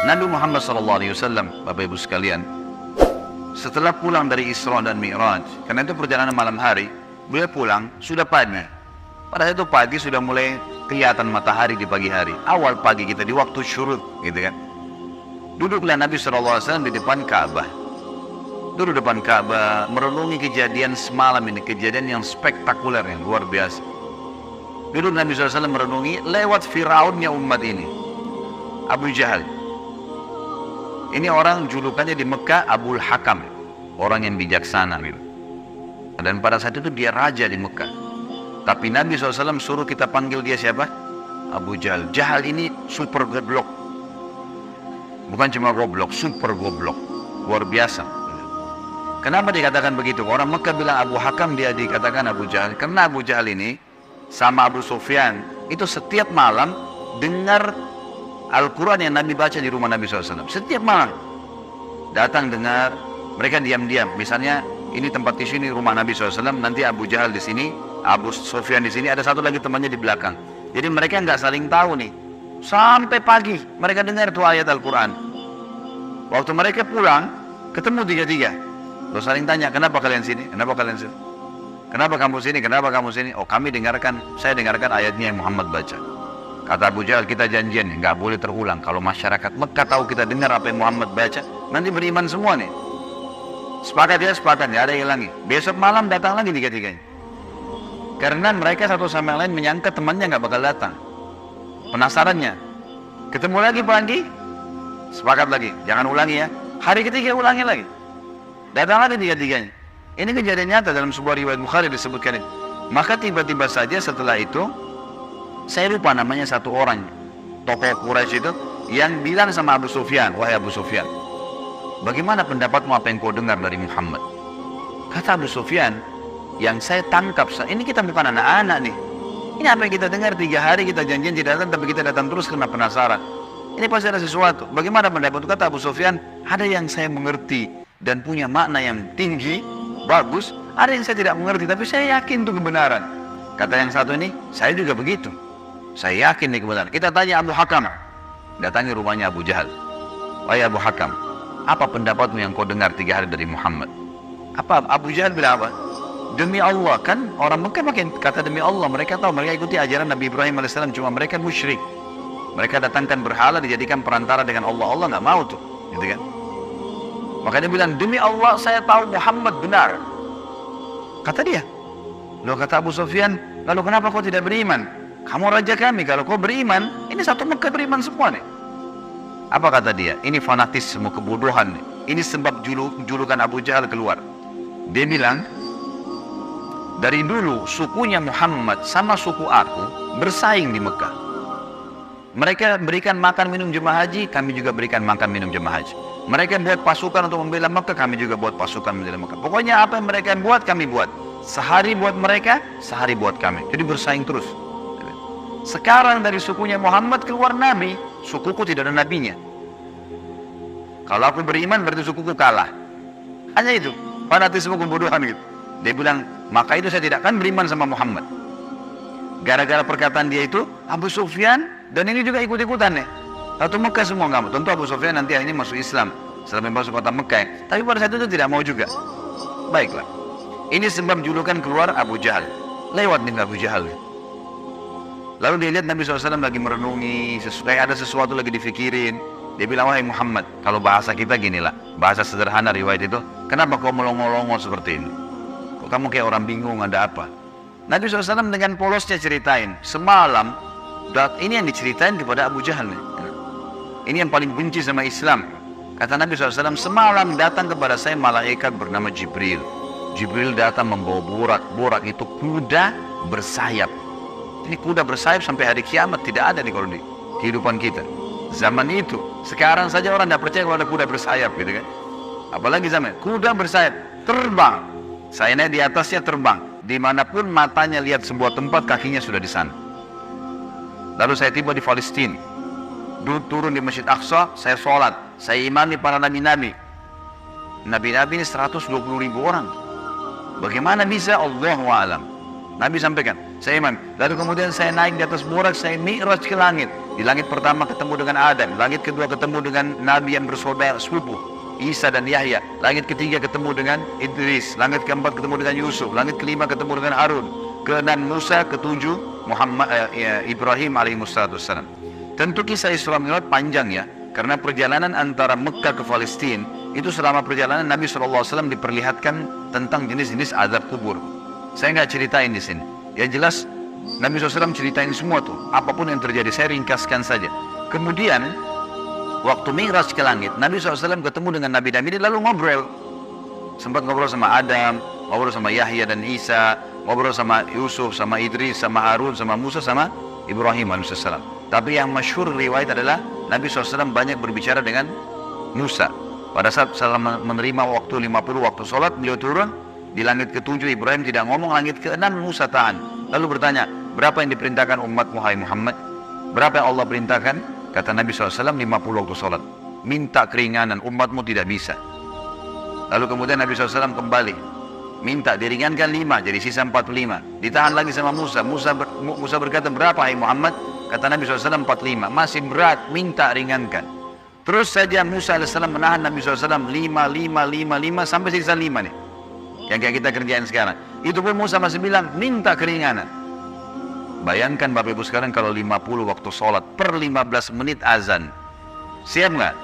Nabi Muhammad SAW, Bapak Ibu sekalian, setelah pulang dari Isra dan Mi'raj, karena itu perjalanan malam hari, beliau pulang sudah pagi. Pada saat itu pagi sudah mulai kelihatan matahari di pagi hari. Awal pagi kita di waktu syuruk, gitu kan. Duduklah Nabi SAW di depan Ka'bah. Duduk depan Ka'bah, merenungi kejadian semalam ini, kejadian yang spektakuler, yang luar biasa. Duduk Nabi SAW merenungi lewat Firaunnya umat ini, Abu Jahal. Ini orang julukannya di Mekah Abul Hakam, orang yang bijaksana gitu. Dan pada saat itu dia raja di Mekah. Tapi Nabi SAW suruh kita panggil dia siapa? Abu Jahal. Jahal ini super goblok. Bukan cuma goblok, super goblok. Luar biasa. Kenapa dikatakan begitu? Orang Mekah bilang Abu Hakam, dia dikatakan Abu Jahal. Karena Abu Jahal ini sama Abu Sufyan itu setiap malam dengar Al-Quran yang Nabi baca di rumah Nabi SAW. Setiap malam datang dengar, mereka diam-diam. Misalnya ini tempat di sini rumah Nabi SAW, nanti Abu Jahal di sini, Abu Sufyan di sini, ada satu lagi temannya di belakang. Jadi mereka nggak saling tahu nih. Sampai pagi mereka dengar tuh ayat Al-Quran. Waktu mereka pulang, ketemu tiga-tiga. Lalu saling tanya, kenapa kalian sini? Kenapa kalian sini? Kenapa kamu sini? Kenapa kamu sini? Oh, saya dengarkan ayatnya yang Muhammad baca. Kata Abu Jahal, kita janjian nggak boleh terulang. Kalau masyarakat Mekah tahu kita dengar apa yang Muhammad baca, nanti beriman semua nih. Sepakat ya, sepakat ya, ada yang hilangi. Besok malam datang lagi tiga-tiganya. Karena mereka satu sama yang lain menyangka temannya nggak bakal datang. Penasarannya, ketemu lagi pagi, sepakat lagi, jangan ulangi ya. Hari ketiga ulangi lagi, datang lagi tiga-tiganya. Ini kejadian nyata dalam sebuah riwayat Bukhari disebutkan ini. Maka tiba-tiba saja setelah itu, saya lupa namanya satu orang tokoh Quraisy itu yang bilang sama Abu Sufyan, wahai Abu Sufyan, bagaimana pendapatmu apa yang kau dengar dari Muhammad? Kata Abu Sufyan, yang saya tangkap, ini kita bukan anak-anak nih. Ini apa yang kita dengar 3 hari kita janjian tidak datang, tapi kita datang terus karena penasaran. Ini pasti ada sesuatu. Bagaimana pendapatmu? Kata Abu Sufyan, ada yang saya mengerti dan punya makna yang tinggi, bagus. Ada yang saya tidak mengerti, tapi saya yakin itu kebenaran. Kata yang satu ini, saya juga begitu. Saya yakin nih kebenaran. Kita tanya Abu Hakam, datangi rumahnya Abu Jahal. Wahai Abu Hakam, apa pendapatmu yang kau dengar 3 hari dari Muhammad? Apa Abu Jahal bilang apa? Demi Allah, kan orang Mekah makin kata demi Allah. Mereka tahu, mereka ikuti ajaran Nabi Ibrahim AS, cuma mereka musyrik. Mereka datangkan berhala, dijadikan perantara dengan Allah. Allah nggak mau tuh, gitu kan? Makanya bilang, demi Allah saya tahu Muhammad benar. Kata dia. Loh, kata Abu Sufyan, lalu kenapa kau tidak beriman? Kamu raja kami, kalau kau beriman, ini satu Mekah beriman semua nih. Apa kata dia? Ini fanatisme, kebodohan nih. Ini sebab julukan Abu Jahal keluar. Dia bilang, dari dulu sukunya Muhammad sama suku aku bersaing di Mekah. Mereka berikan makan minum jemaah haji, kami juga berikan makan minum jemaah haji. Mereka buat pasukan untuk membela Mekah, kami juga buat pasukan membela Mekah. Pokoknya apa yang mereka buat, kami buat. Sehari buat mereka, sehari buat kami. Jadi bersaing terus. Sekarang dari sukunya Muhammad keluar Nabi, sukuku tidak ada nabinya. Kalau aku beriman berarti sukuku kalah. Hanya itu, fanatisme kebodohan gitu. Dia bilang, maka itu saya tidak akan beriman sama Muhammad. Gara-gara perkataan dia itu, Abu Sufyan dan ini juga ikut-ikutan nih. Satu Mekah semua nggak mau. Tentu Abu Sufyan nanti ini masuk Islam setelah masuk kota Mekah ya. Tapi pada saat itu tidak mau juga. Baiklah, ini sebab julukan keluar Abu Jahal. Lewat nih Abu Jahal. Lalu dia lihat Nabi SAW lagi merenungi, kayak ada sesuatu lagi difikirin. Dia bilang, wahai Muhammad, kalau bahasa kita ginilah, bahasa sederhana riwayat itu, kenapa kau melongo-longo seperti ini? Kok kamu kayak orang bingung, ada apa? Nabi SAW dengan polosnya ceritain, semalam, ini yang diceritain kepada Abu Jahal nih. Ini yang paling benci sama Islam. Kata Nabi SAW, semalam datang kepada saya malaikat bernama Jibril. Jibril datang membawa burak. Burak itu kuda bersayap. Ini kuda bersayap sampai hari kiamat tidak ada nih kalau di kehidupan kita. Zaman itu, sekarang saja orang tidak percaya kalau ada kuda bersayap gitu kan. Apalagi zaman kuda bersayap, terbang. Saya naik di atasnya terbang. Dimanapun matanya lihat sebuah tempat, kakinya sudah di sana. Lalu saya tiba di Palestina. Turun di Masjid Aqsa, saya sholat. Saya imami para nabi-nabi. Nabi-nabi ini 120.000 orang. Bagaimana bisa? Allahu a'lam. Nabi sampaikan, saya imam. Lalu kemudian saya naik di atas burak, saya mi'raj ke langit. Di langit pertama ketemu dengan Adam, langit kedua ketemu dengan Nabi yang bersaudara sepupu, Isa dan Yahya. Langit ketiga ketemu dengan Idris, langit keempat ketemu dengan Yusuf, langit kelima ketemu dengan Harun, keenam Musa, ketujuh Ibrahim alaihissalam. Tentu kisah Isra Mi'raj panjang ya, karena perjalanan antara Mekah ke Palestina itu selama perjalanan Nabi SAW diperlihatkan tentang jenis-jenis azab kubur. Saya nggak ceritain di sini. Yang jelas Nabi SAW ceritain semua tuh, apapun yang terjadi, saya ringkaskan saja. Kemudian, waktu Mi'raj ke langit, Nabi SAW ketemu dengan Nabi-Nabi ini lalu ngobrol. Sempat ngobrol sama Adam, ngobrol sama Yahya dan Isa, ngobrol sama Yusuf, sama Idris, sama Harun, sama Musa, sama Ibrahim AS. Tapi yang masyhur riwayat adalah Nabi SAW banyak berbicara dengan Musa. Pada saat menerima waktu 50 waktu sholat, beliau turun. Di langit ketujuh Ibrahim tidak ngomong, langit keenam Musa tahan. Lalu bertanya, berapa yang diperintahkan umatmu hai Muhammad? Berapa yang Allah perintahkan? Kata Nabi SAW, 50 waktu sholat. Minta keringanan, umatmu tidak bisa. Lalu kemudian Nabi SAW kembali. Minta diringankan 5, jadi sisa 45. Ditahan lagi sama Musa. Musa berkata, berapa hai Muhammad? Kata Nabi SAW, 45. Masih berat, minta ringankan. Terus saja Musa AS menahan Nabi SAW 5 sampai sisa 5 nih. Yang kayak kita kerjain sekarang. Itu pun Musa masih bilang minta keringanan. Bayangkan Bapak Ibu sekarang kalau 50 waktu sholat per 15 menit azan. Siap nggak?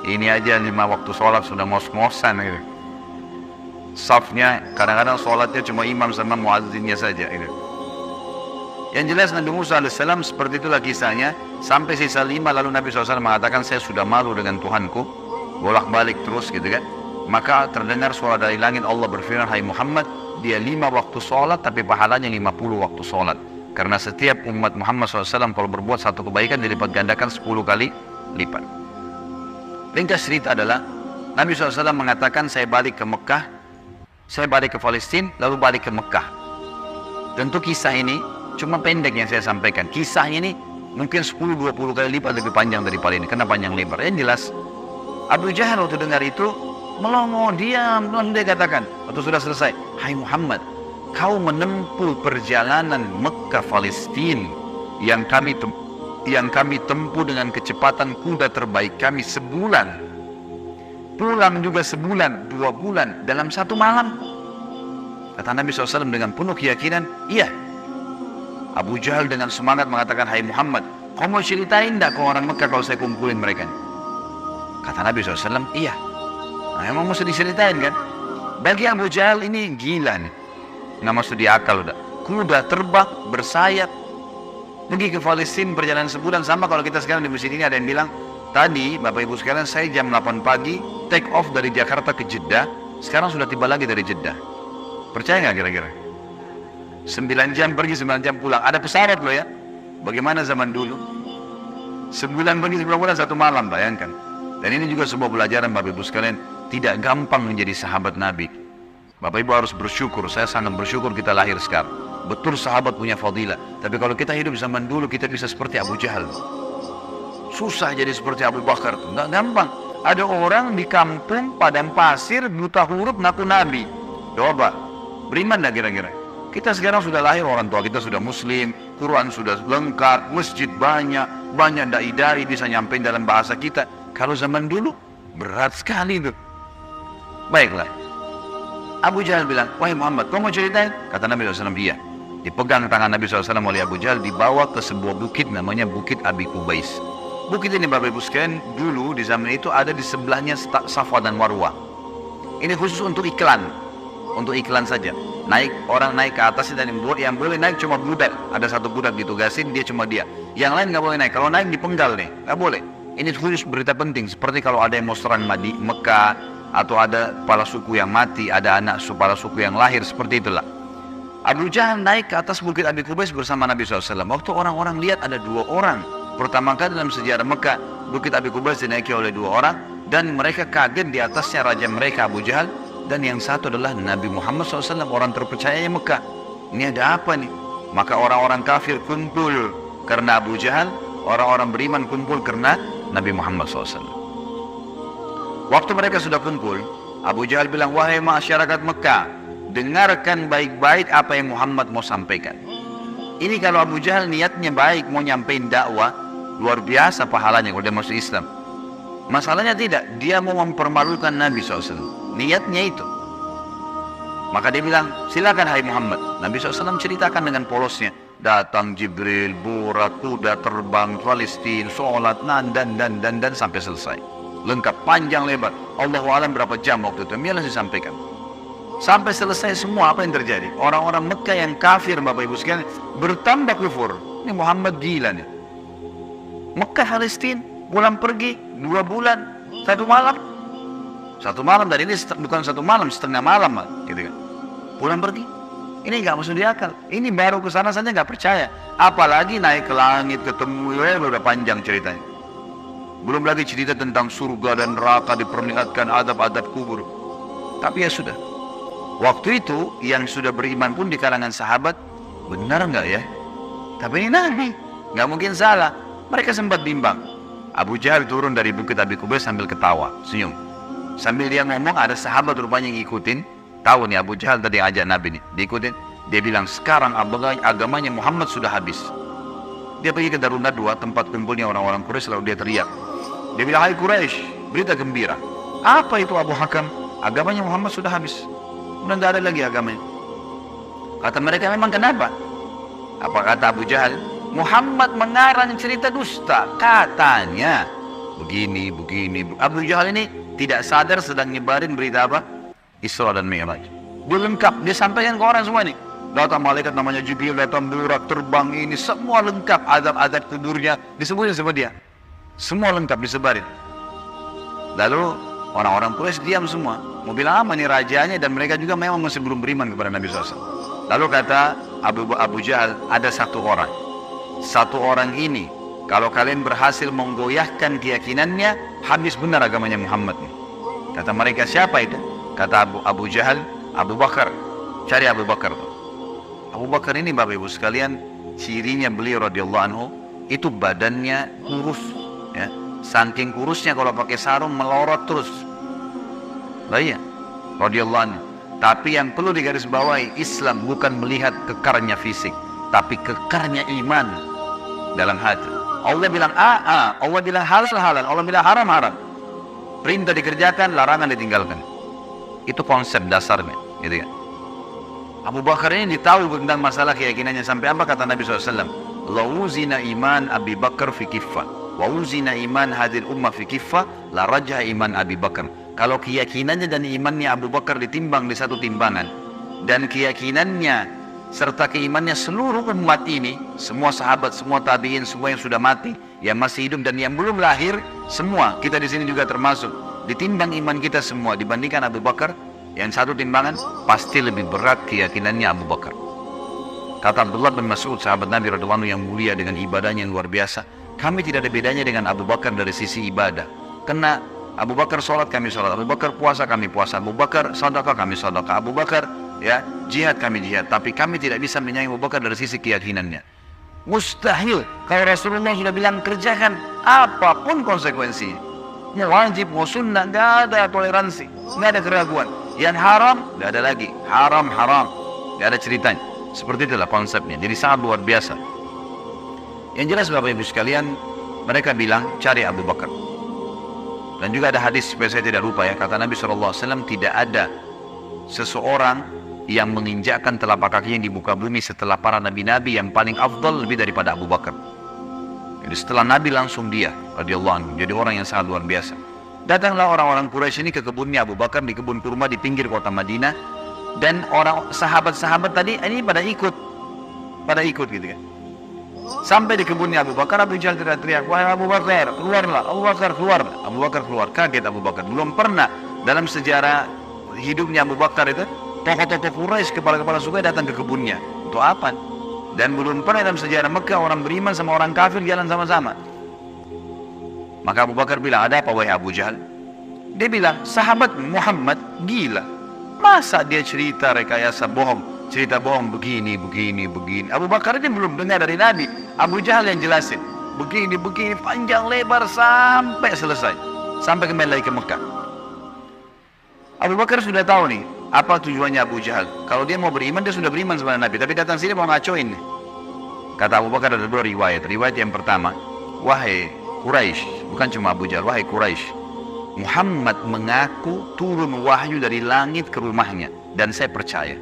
Ini aja 5 waktu sholat sudah ngos-ngosan gitu. Safnya kadang-kadang sholatnya cuma imam sama muazzinnya saja gitu. Yang jelas Nabi Musa AS seperti itulah kisahnya. Sampai sisa 5 lalu Nabi SAW mengatakan, saya sudah malu dengan Tuhanku. Bolak-balik terus gitu kan. Maka terdengar suara dari langit, Allah berfirman, hai Muhammad, dia 5 waktu sholat tapi pahalanya 50 waktu sholat. Karena setiap umat Muhammad SAW kalau berbuat satu kebaikan dilipat gandakan 10 kali lipat. Ringkas cerita adalah Nabi SAW mengatakan, saya balik ke Mekah, saya balik ke Palestina, lalu balik ke Mekah. Tentu kisah ini cuma pendek yang saya sampaikan. Kisahnya ini mungkin 10-20 kali lipat lebih panjang daripada ini, karena panjang lebar. Yang jelas Abu Jahal waktu dengar itu melongo, diam, lalu dia katakan waktu sudah selesai, hai Muhammad, kau menempuh perjalanan Mekah Palestina yang kami tempuh dengan kecepatan kuda terbaik kami sebulan, pulang juga sebulan, 2 bulan dalam 1 malam. Kata Nabi SAW dengan penuh keyakinan, iya. Abu Jahal dengan semangat mengatakan, hai Muhammad, kau mau ceritain enggak ke orang Mekah kalau saya kumpulin mereka? Kata Nabi SAW, iya. Nah, emang mesti diceritain kan? Bagi Abu Jahal ini gila nih, nggak masuk di akal udah. Kuda terbang, bersayap, pergi ke Palestina perjalanan sebulan. Sama kalau kita sekarang di masjid ini ada yang bilang, tadi Bapak Ibu sekalian saya jam 8 pagi take off dari Jakarta ke Jeddah, sekarang sudah tiba lagi dari Jeddah. Percaya nggak kira-kira? 9 jam pergi, 9 jam pulang. Ada pesawat loh ya. Bagaimana zaman dulu? 9 pergi, 9 pulang 1 malam, bayangkan. Dan ini juga sebuah pelajaran Bapak Ibu sekalian. Tidak gampang menjadi sahabat Nabi. Bapak Ibu harus bersyukur. Saya sangat bersyukur kita lahir sekarang. Betul sahabat punya fadilah. Tapi kalau kita hidup zaman dulu, kita bisa seperti Abu Jahal. Susah jadi seperti Abu Bakar. Nggak gampang. Ada orang di kampung padang pasir, buta huruf, ngaku Nabi. Coba, beriman nggak kira-kira? Kita sekarang sudah lahir, orang tua kita sudah muslim, Quran sudah lengkap, masjid banyak dai-dai bisa nyampein dalam bahasa kita. Kalau zaman dulu, berat sekali itu. Baiklah, Abu Jahal bilang, wahai Muhammad, kau mau ceritain? Kata Nabi SAW, iya. Dipegang tangan Nabi SAW oleh Abu Jahal, dibawa ke sebuah bukit namanya Bukit Abi Kubais. Bukit ini Bapak Ibu sekalian, dulu di zaman itu ada di sebelahnya Safa dan Marwah. Ini khusus untuk iklan saja. Orang naik ke atas dan yang boleh naik cuma budak. Ada satu budak ditugasin, dia cuma dia. Yang lain nggak boleh naik. Kalau naik dipenggal nih, nggak boleh. Ini khusus berita penting. Seperti kalau ada yang mau serang di Mekah, atau ada kepala suku yang mati, ada anak kepala suku yang lahir, seperti itulah. Abu Jahal naik ke atas Bukit Abi Kubais bersama Nabi SAW. Waktu orang-orang lihat ada 2 orang. Pertama kali dalam sejarah Mekah, Bukit Abi Kubais dinaiki oleh 2 orang. Dan mereka kaget, di atasnya raja mereka Abu Jahal. Dan yang satu adalah Nabi Muhammad SAW, orang terpercaya Mekah. Ini ada apa nih? Maka orang-orang kafir kumpul karena Abu Jahal, orang-orang beriman kumpul karena Nabi Muhammad SAW. Waktu mereka sudah kumpul, Abu Jahal bilang, wahai masyarakat Mekah, dengarkan baik-baik apa yang Muhammad mau sampaikan. Ini kalau Abu Jahal niatnya baik, mau nyampein dakwah, luar biasa pahalanya kalau dia masuk Islam. Masalahnya tidak, dia mau mempermalukan Nabi SAW. Niatnya itu. Maka dia bilang, silakan hai Muhammad. Nabi SAW ceritakan dengan polosnya. Datang Jibril, burak, kuda terbang, Palestina, sholat, dan sampai selesai. Lengkap, panjang lebar. Allahu a'lam berapa jam waktu itu. Dia langsung sampaikan. Sampai selesai semua, apa yang terjadi? Orang-orang Mekah yang kafir, Bapak Ibu sekalian, bertambah kufur. Ini Muhammad gila nih. Mekah, Palestina, pulang pergi 2 bulan, 1 malam. 1 malam, dan ini bukan 1 malam, setengah malam, gitu kan. Pulang pergi. Ini nggak masuk di akal. Ini baru ke sana saja nggak percaya. Apalagi naik ke langit, ketemu, udah panjang ceritanya. Belum lagi cerita tentang surga dan neraka, diperlihatkan adab-adab kubur. Tapi ya sudah. Waktu itu yang sudah beriman pun di kalangan sahabat, benar nggak ya? Tapi ini Nabi, nggak mungkin salah. Mereka sempat bimbang. Abu Jahal turun dari bukit Abi Qubais sambil ketawa, senyum. Sambil dia ngomong, ada sahabat rupanya yang ngikutin. Tahu nih Abu Jahal tadi ajak Nabi nih, diikutin. Dia bilang, sekarang agamanya Muhammad sudah habis. Dia pergi ke Darun Nadwa, tempat kumpulnya orang-orang Quraisy, lalu dia teriak. Dia bilang, hai Quraisy, berita gembira. Apa itu Abu Hakam? Agamanya Muhammad sudah habis. Udah nggak ada lagi agamanya. Kata mereka, memang kenapa? Apa kata Abu Jahal? Muhammad mengarang cerita dusta. Katanya begini. Abu Jahal ini tidak sadar sedang nyebarin berita apa? Isra dan Mi'raj. Dia lengkap, dia sampaikan ke orang semua ini. Datang malaikat namanya Jibril, datang burak, terbang ini, semua lengkap. Adab-adab tidurnya disebutin sama dia. Semua lengkap disebarin. Lalu orang-orang Quraisy diam semua. Mau bilang apa nih rajanya, dan mereka juga memang masih belum beriman kepada Nabi SAW. Lalu kata Abu Jahal, ada satu orang. Satu orang ini, kalau kalian berhasil menggoyahkan keyakinannya, habis benar agamanya Muhammad nih. Kata mereka, siapa itu? Kata Abu Jahal, Abu Bakar. Cari Abu Bakar. Abu Bakar ini Bapak Ibu sekalian, cirinya beliau radhiyallahu anhu, itu badannya kurus. Ya. Saking kurusnya kalau pakai sarung melorot terus. Lah iya, radhiyallahu anhu. Tapi yang perlu digarisbawahi, Islam bukan melihat kekarnya fisik, tapi kekarnya iman dalam hati. Allah bilang Allah bilang halal, Allah bilang haram. Perintah dikerjakan, larangan ditinggalkan. Itu konsep dasarnya, gitu kan. Abu Bakar ini ditahu tentang masalah keyakinannya sampai apa kata Nabi SAW. La uzina iman Abi Bakar fi kiffah, wa uzina iman hadir ummah fi kiffah, la rajah iman Abi Bakar. Kalau keyakinannya dan imannya Abu Bakar ditimbang di satu timbangan, dan keyakinannya serta keimannya seluruh umat ini, semua sahabat, semua tabi'in, semua yang sudah mati, yang masih hidup dan yang belum lahir, semua kita di sini juga termasuk. Ditimbang iman kita semua dibandingkan Abu Bakar, yang satu timbangan pasti lebih berat keyakinannya Abu Bakar. Kata Abdullah bin Mas'ud, sahabat Nabi radhiyallahu anhu yang mulia dengan ibadahnya yang luar biasa, kami tidak ada bedanya dengan Abu Bakar dari sisi ibadah. Karena Abu Bakar sholat, kami sholat. Abu Bakar puasa, kami puasa. Abu Bakar sedekah, kami sedekah. Abu Bakar ya jihad, kami jihad. Tapi kami tidak bisa menyaingi Abu Bakar dari sisi keyakinannya. Mustahil. Kalau Rasulullah sudah bilang kerjakan apapun konsekuensinya. Mau wajib, mau sunnah, nggak ada toleransi, nggak ada keraguan. Yang haram, nggak ada lagi. Haram, nggak ada ceritanya. Seperti itulah konsepnya. Jadi sangat luar biasa. Yang jelas Bapak Ibu sekalian, mereka bilang cari Abu Bakar. Dan juga ada hadis, supaya saya tidak lupa ya, kata Nabi SAW, tidak ada seseorang yang menginjakkan telapak kakinya di muka bumi setelah para nabi-nabi yang paling afdal lebih daripada Abu Bakar. Jadi setelah Nabi langsung dia radhiyallahu anhu, jadi orang yang sangat luar biasa. Datanglah orang-orang Quraisy ini ke kebunnya Abu Bakar, di kebun kurma di pinggir kota Madinah, dan orang sahabat-sahabat tadi ini pada ikut gitu kan. Sampai di kebunnya Abu Bakar, Abu Jahal teriak-teriak, wahai Abu Bakar, keluarlah. Abu Bakar keluar. Abu Bakar keluar. Kaget Abu Bakar. Belum pernah dalam sejarah hidupnya Abu Bakar itu tokoh-tokoh Quraisy, kepala-kepala suku datang ke kebunnya. Untuk apa? Dan belum pernah dalam sejarah Mekah orang beriman sama orang kafir jalan sama-sama. Maka Abu Bakar bilang, ada apa wahai Abu Jahal? Dia bilang, sahabat Muhammad gila. Masa dia cerita rekayasa bohong? Cerita bohong begini. Abu Bakar ini belum dengar dari Nabi. Abu Jahal yang jelasin. Begini, panjang lebar sampai selesai. Sampai kembali lagi ke Mekah. Abu Bakar sudah tahu nih, apa tujuannya Abu Jahal. Kalau dia mau beriman, dia sudah beriman sama Nabi. Tapi datang sini mau ngacoin nih. Kata Abu Bakar ada dua riwayat. Riwayat yang pertama, wahai Quraisy, bukan cuma Abu Jahal, wahai Quraisy, Muhammad mengaku turun wahyu dari langit ke rumahnya dan saya percaya.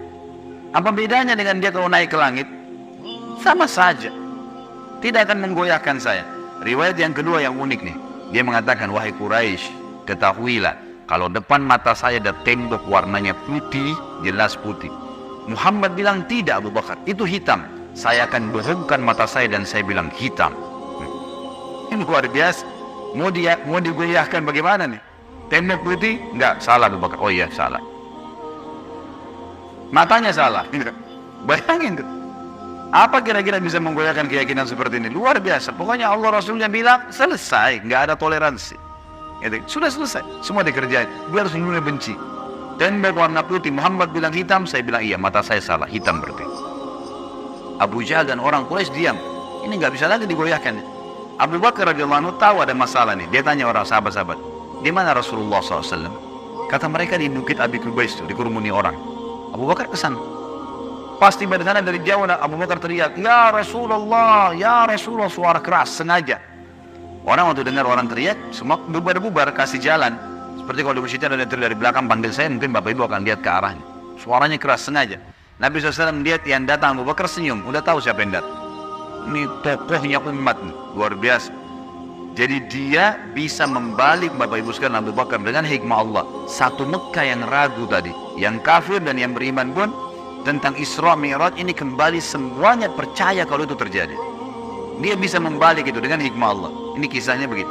Apa bedanya dengan dia kalau naik ke langit? Sama saja, tidak akan menggoyahkan saya. Riwayat yang kedua yang unik nih, dia mengatakan, wahai Quraisy, ketahuilah kalau depan mata saya ada tembok warnanya putih, jelas putih. Muhammad bilang tidak Abu Bakar, itu hitam. Saya akan bohongkan mata saya dan saya bilang hitam. Ini luar biasa. Mau digoyahkan bagaimana nih? Tembok putih? Enggak, salah Abu Bakar. Oh iya, salah. Matanya salah. Bayangin tuh. Apa kira-kira bisa menggoyahkan keyakinan seperti ini? Luar biasa. Pokoknya Allah Rasulnya bilang selesai, nggak ada toleransi. Sudah selesai, semua dikerjain. Biar seluruhnya benci. Tembok warna putih, Muhammad bilang hitam, saya bilang iya, mata saya salah, hitam berarti. Abu Jahal dan orang Quraisy diam. Ini nggak bisa lagi digoyahkan. Abu Bakar radhiyallahu anhu tahu ada masalah nih. Dia tanya orang sahabat-sahabat, di mana Rasulullah SAW? Kata mereka di Bukit Abi Kubais itu, dikerumuni orang. Abu Bakar kesana. Pasti pada sana dari jauh Abu Bakar teriak, ya Rasulullah, suara keras sengaja. Orang waktu dengar orang teriak, semua bubar-bubar kasih jalan. Seperti kalau di masjid ada dari belakang panggil saya, mungkin Bapak Ibu akan lihat ke arahnya. Suaranya keras sengaja. Nabi SAW lihat yang datang, Abu Bakar senyum, udah tahu siapa yang datang. Ini tokohnya umat, luar biasa. Jadi dia bisa membalik Bapak Ibu sekalian Abu Bakar dengan hikmah Allah. Satu Mekah yang ragu tadi, yang kafir dan yang beriman pun tentang Isra Mi'raj ini kembali semuanya percaya kalau itu terjadi. Dia bisa membalik itu dengan hikmah Allah. Ini kisahnya begitu.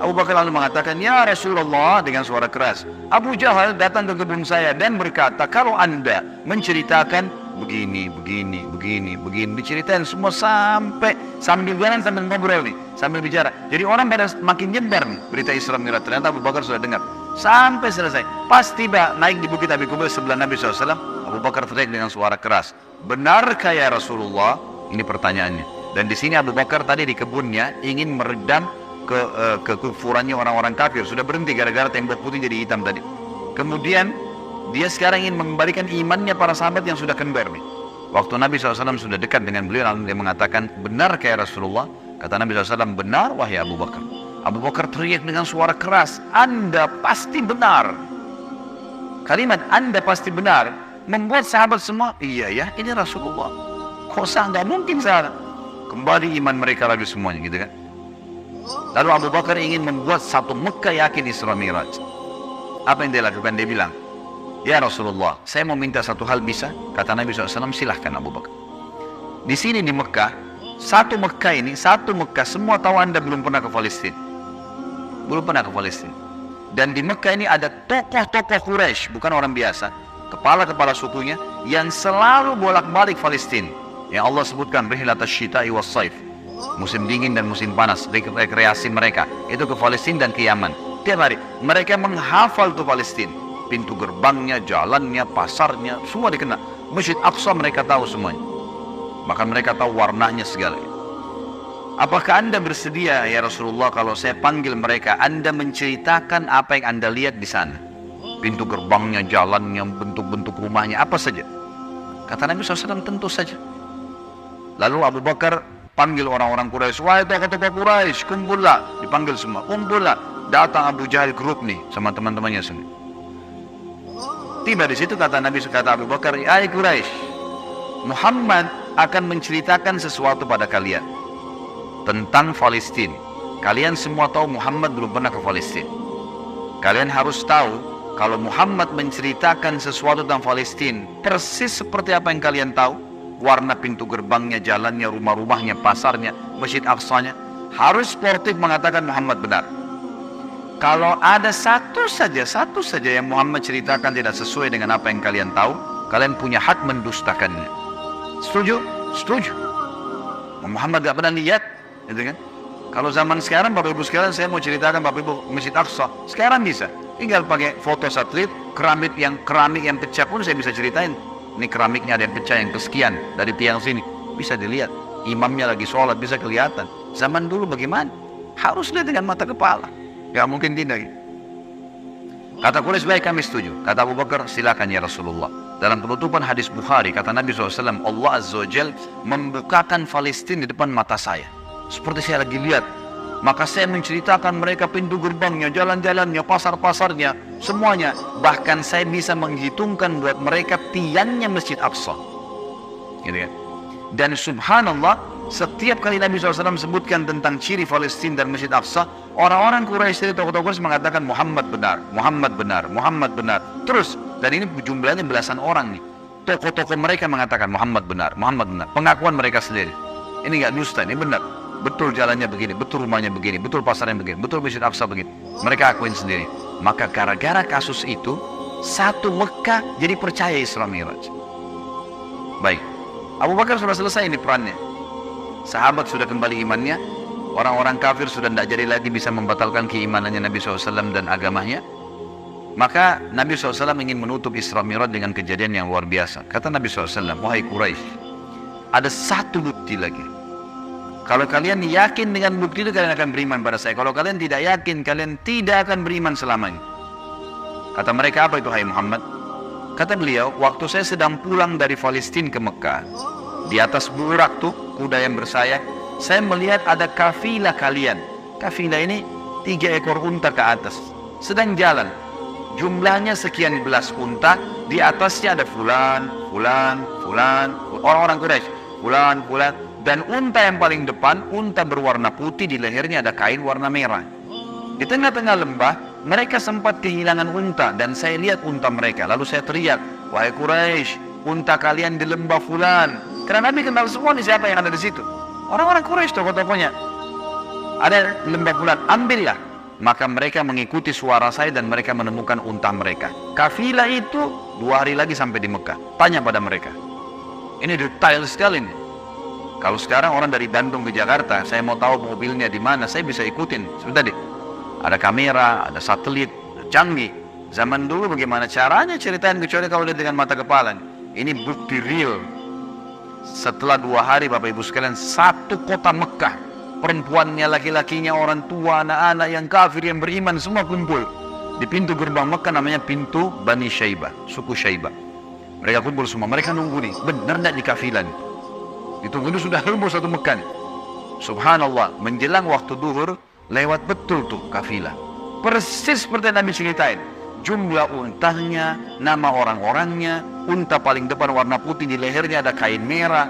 Abu Bakar lalu mengatakan, ya Rasulullah, dengan suara keras, Abu Jahal datang ke kebun saya dan berkata, kalau anda menceritakan begini, diceritain semua sambil jalan sambil ngobrol nih, sambil bicara. Jadi orang pada makin nyebar nih berita Isra Mi'raj. Ternyata Abu Bakar sudah dengar sampai selesai. Pas tiba naik di Bukit Abi Kubais sebelah Nabi SAW, Abu Bakar teriak dengan suara keras, benarkah ya Rasulullah? Ini pertanyaannya. Dan di sini Abu Bakar tadi di kebunnya ingin meredam kekufurannya orang-orang kafir. Sudah berhenti gara-gara tembok putih jadi hitam tadi. Kemudian dia sekarang ingin mengembalikan imannya para sahabat yang sudah kembar nih. Waktu Nabi SAW sudah dekat dengan beliau, lalu dia mengatakan, benar kayak Rasulullah? Kata Nabi SAW, benar wahai Abu Bakar. Abu Bakar teriak dengan suara keras, Anda pasti benar. Kalimat Anda pasti benar membuat sahabat semua, iya ya, ini Rasulullah. Kok nggak mungkin salah. Kembali iman mereka lagi semuanya gitu kan. Lalu Abu Bakar ingin membuat satu Mekah yakin Isra Mi'raj. Apa yang dia lakukan? Dia bilang, ya Rasulullah, saya mau minta satu hal bisa? Kata Nabi SAW, silahkan Abu Bakar. Di sini di Mekah, satu Mekah, semua tahu Anda belum pernah ke Palestina. Belum pernah ke Palestina. Dan di Mekah ini ada tokoh-tokoh Quraisy, bukan orang biasa. Kepala-kepala sukunya yang selalu bolak-balik Palestina. Yang Allah sebutkan, rihlatas syita'i was saif. Musim dingin dan musim panas, rekreasi mereka itu ke Palestina dan ke Yaman. Tiap hari mereka menghafal tuh Palestina, pintu gerbangnya, jalannya, pasarnya, semua dikenal. Masjid Aqsa mereka tahu semuanya, bahkan mereka tahu warnanya segala. Apakah Anda bersedia ya Rasulullah kalau saya panggil mereka, Anda menceritakan apa yang Anda lihat di sana? Pintu gerbangnya, jalannya, bentuk-bentuk rumahnya, apa saja. Kata Nabi SAW, tentu saja. Lalu Abu Bakar panggil orang-orang Quraisy, wahai tokoh-tokoh Quraisy, kumpullah. Dipanggil semua, kumpullah. Datang Abu Jahal grup nih sama teman-temannya sendiri. Tiba di situ kata Abu Bakar, hai Quraisy, Muhammad akan menceritakan sesuatu pada kalian tentang Palestina. Kalian semua tahu Muhammad belum pernah ke Palestina. Kalian harus tahu kalau Muhammad menceritakan sesuatu tentang Palestina persis seperti apa yang kalian tahu. Warna pintu gerbangnya, jalannya, rumah-rumahnya, pasarnya, Masjid Aqsanya, harus sportif mengatakan Muhammad benar. Kalau ada satu saja yang Muhammad ceritakan tidak sesuai dengan apa yang kalian tahu, kalian punya hak mendustakannya. Setuju? Setuju. Muhammad gak pernah lihat, gitu kan? Kalau zaman sekarang, Bapak Ibu sekalian, saya mau ceritakan Bapak Ibu Masjid Aqsa, sekarang bisa. Tinggal pakai foto satelit, keramik yang pecah pun saya bisa ceritain. Ini keramiknya ada yang pecah, yang kesekian dari tiang sini, bisa dilihat. Imamnya lagi sholat, bisa kelihatan. Zaman dulu bagaimana? Harus lihat dengan mata kepala, gak mungkin tidak. Kata Quraisy, baik kami setuju. Kata Abu Bakar, silakan ya Rasulullah. Dalam penutupan hadis Bukhari, kata Nabi SAW, Allah Azza wa Jal membukakan Palestina di depan mata saya. Seperti saya lagi lihat. Maka saya menceritakan mereka pintu gerbangnya, jalan-jalannya, pasar-pasarnya, semuanya. Bahkan saya bisa menghitungkan buat mereka tiangnya Masjid Aqsa. Gitu kan? Dan subhanallah, setiap kali Nabi SAW sebutkan tentang ciri Palestina dan Masjid Aqsa, orang-orang Quraisy dari tokoh-tokoh Quraisy mengatakan Muhammad benar, Muhammad benar, Muhammad benar. Terus, dan ini jumlahnya belasan orang nih. Tokoh-tokoh mereka mengatakan Muhammad benar, Muhammad benar. Pengakuan mereka sendiri. Ini nggak dusta, ini benar. Betul jalannya begini, betul rumahnya begini, betul pasarnya begini, betul Masjid Aqsa begini. Mereka akuin sendiri. Maka gara-gara kasus itu, satu Mekah jadi percaya Isra Mi'raj. Baik, Abu Bakar sudah selesai ini perannya. Sahabat sudah kembali imannya. Orang-orang kafir sudah tidak jadi lagi bisa membatalkan keimanannya Nabi SAW dan agamanya. Maka Nabi SAW ingin menutup Isra Mi'raj dengan kejadian yang luar biasa. Kata Nabi SAW, wahai Quraisy, ada satu bukti lagi. Kalau kalian yakin dengan bukti itu, kalian akan beriman pada saya. Kalau kalian tidak yakin, kalian tidak akan beriman selamanya. Kata mereka, apa itu hai Muhammad? Kata beliau, waktu saya sedang pulang dari Palestina ke Mekah, di atas burak tuh, kuda yang bersayap, saya melihat ada kafilah kalian. Kafilah ini 3 ekor unta ke atas, sedang jalan. Jumlahnya sekian belas unta, di atasnya ada fulan, fulan, fulan, orang-orang Quraisy, fulan, fulan. Dan unta yang paling depan, unta berwarna putih, di lehernya ada kain warna merah. Di tengah-tengah lembah, mereka sempat kehilangan unta, dan saya lihat unta mereka. Lalu saya teriak, wahai Quraisy, unta kalian di lembah fulan. Karena Nabi kenal semua nih siapa yang ada di situ. Orang-orang Quraisy tokoh-tokohnya. Ada lembah fulan, ambillah. Maka mereka mengikuti suara saya dan mereka menemukan unta mereka. Kafilah itu 2 hari lagi sampai di Mekah. Tanya pada mereka. Ini detail sekali nih. Kalau sekarang orang dari Bandung ke Jakarta, saya mau tahu mobilnya di mana, saya bisa ikutin. Sebentar deh. Ada kamera, ada satelit, canggih. Zaman dulu bagaimana caranya ceritain, kecuali kalau lihat dengan mata kepala. Ini bukti real. Setelah 2 hari Bapak Ibu sekalian, satu kota Mekah, perempuannya, laki-lakinya, orang tua, anak-anak yang kafir, yang beriman, semua kumpul di pintu gerbang Mekah, namanya pintu Bani Syaibah, suku Syaibah. Mereka kumpul semua, mereka nunggu nih, benar tidak di kafilah nih? Ditunggu itu sudah heboh satu Mekah nih. Subhanallah, menjelang waktu duhur, lewat betul tuh kafilah. Persis seperti yang Nabi ceritain. Jumlah untanya, nama orang-orangnya, unta paling depan warna putih, di lehernya ada kain merah.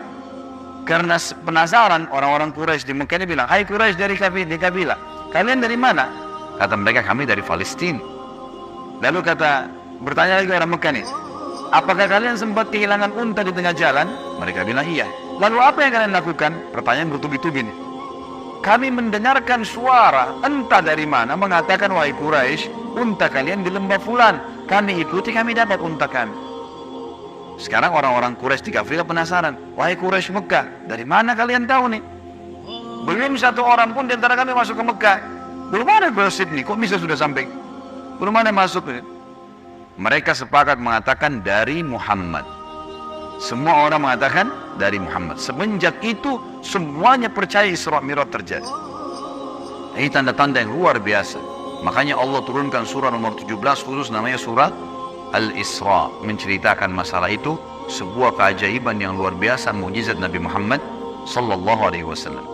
Karena penasaran, orang-orang Quraisy di Mekah ini bilang, hai Quraisy dari kafilah, kalian dari mana? Kata mereka, kami dari Palestina. Lalu bertanya lagi orang Mekah nih, apakah kalian sempat kehilangan unta di tengah jalan? Mereka bilang iya. Lalu apa yang kalian lakukan? Pertanyaan bertubi-tubi nih. Kami mendengarkan suara entah dari mana mengatakan, wahai Quraisy, unta kalian di lembah fulan. Kami ikuti, kami dapat unta kami. Sekarang orang-orang Quraisy di kafilah penasaran, wahai Quraisy Mekah, dari mana kalian tahu nih? Belum satu orang pun di antara kami masuk ke Mekah. Belum ada Quraisy nih, kok bisa sudah sampai? Belum ada masuk. Mereka sepakat mengatakan dari Muhammad. Semua orang mengatakan dari Muhammad. Semenjak itu semuanya percaya Isra Mi'raj terjadi. Ini tanda-tanda yang luar biasa. Makanya Allah turunkan surah nomor 17 khusus namanya surah Al-Isra, menceritakan masalah itu, sebuah keajaiban yang luar biasa, mukjizat Nabi Muhammad sallallahu alaihi wasallam.